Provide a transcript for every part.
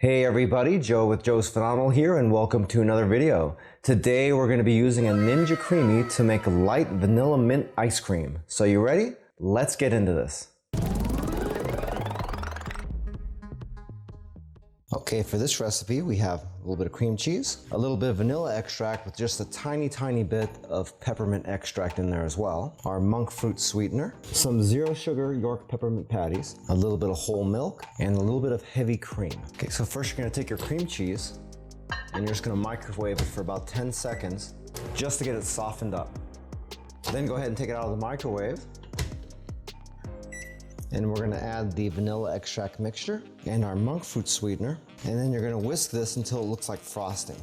Hey everybody, Joe with Joe's Phenomenal here and welcome to another video. Today we're going to be using a Ninja Creami to make light vanilla mint ice cream. So you ready? Let's get into this. Okay, for this recipe we have a little bit of cream cheese, a little bit of vanilla extract with just a tiny bit of peppermint extract in there as well, our monk fruit sweetener, some zero sugar York Peppermint Patties, a little bit of whole milk, and a little bit of heavy cream. Okay, so first you're gonna take your cream cheese and you're just gonna microwave it for about 10 seconds just to get it softened up. Then go ahead and take it out of the microwave. And we're gonna add the vanilla extract mixture and our monk fruit sweetener. And then you're gonna whisk this until it looks like frosting.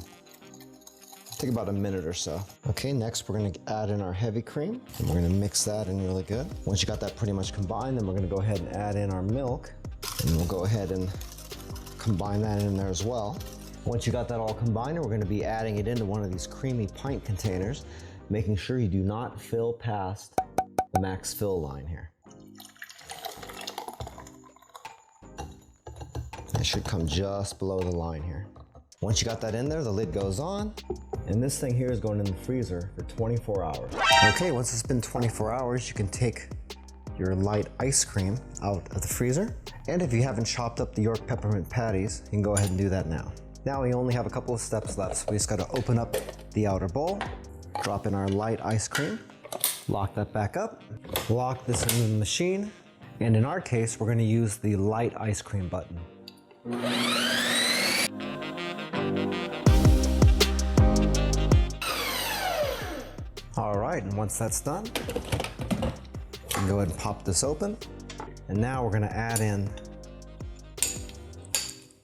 Take about a minute or so. Okay, next we're gonna add in our heavy cream. And we're gonna mix that in really good. Once you got that pretty much combined, then we're gonna go ahead and add in our milk. And we'll go ahead and combine that in there as well. Once you got that all combined, we're gonna be adding it into one of these creamy pint containers, making sure you do not fill past the max fill line here. It should come just below the line here. Once you got that in there, the lid goes on, and this thing here is going in the freezer for 24 hours. Okay, once it's been 24 hours, you can take your light ice cream out of the freezer. And if you haven't chopped up the York Peppermint Patties, you can go ahead and do that now. Now we only have a couple of steps left, so we just gotta open up the outer bowl, drop in our light ice cream, lock that back up, lock this into the machine, and in our case, we're gonna use the light ice cream button. All right, and once that's done, you can go ahead and pop this open. And now we're gonna add in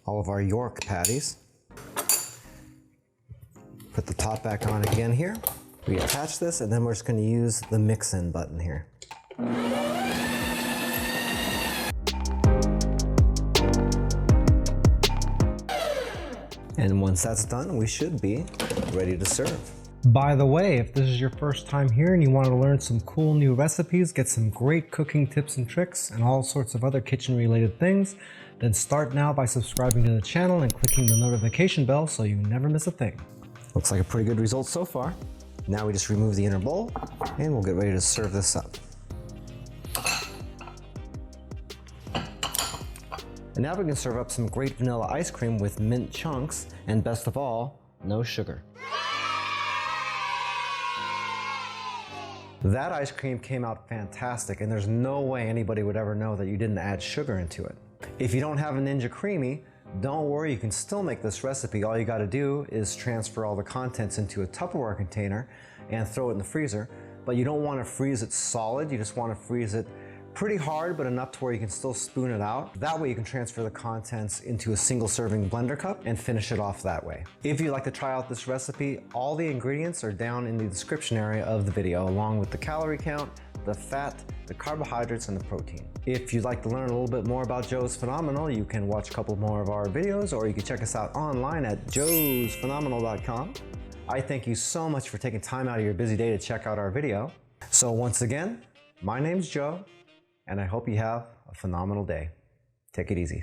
all of our York patties. Put the top back on again here. We attach this, and then we're just gonna use the mix-in button here. And once that's done, we should be ready to serve. By the way, if this is your first time here and you want to learn some cool new recipes, get some great cooking tips and tricks, and all sorts of other kitchen related things, then start now by subscribing to the channel and clicking the notification bell so you never miss a thing. Looks like a pretty good result so far. Now we just remove the inner bowl and we'll get ready to serve this up. And now we can serve up some great vanilla ice cream with mint chunks, and best of all, no sugar. That ice cream came out fantastic, and there's no way anybody would ever know that you didn't add sugar into it. If you don't have a Ninja Creami, don't worry, you can still make this recipe. All you gotta do is transfer all the contents into a Tupperware container and throw it in the freezer. But you don't wanna freeze it solid, you just wanna freeze it pretty hard, but enough to where you can still spoon it out. That way you can transfer the contents into a single serving blender cup and finish it off that way. If you'd like to try out this recipe, all the ingredients are down in the description area of the video, along with the calorie count, the fat, the carbohydrates, and the protein. If you'd like to learn a little bit more about Joe's Phenomenal, you can watch a couple more of our videos, or you can check us out online at joesphenomenal.com. I thank you so much for taking time out of your busy day to check out our video. So once again, my name's Joe, and I hope you have a phenomenal day. Take it easy.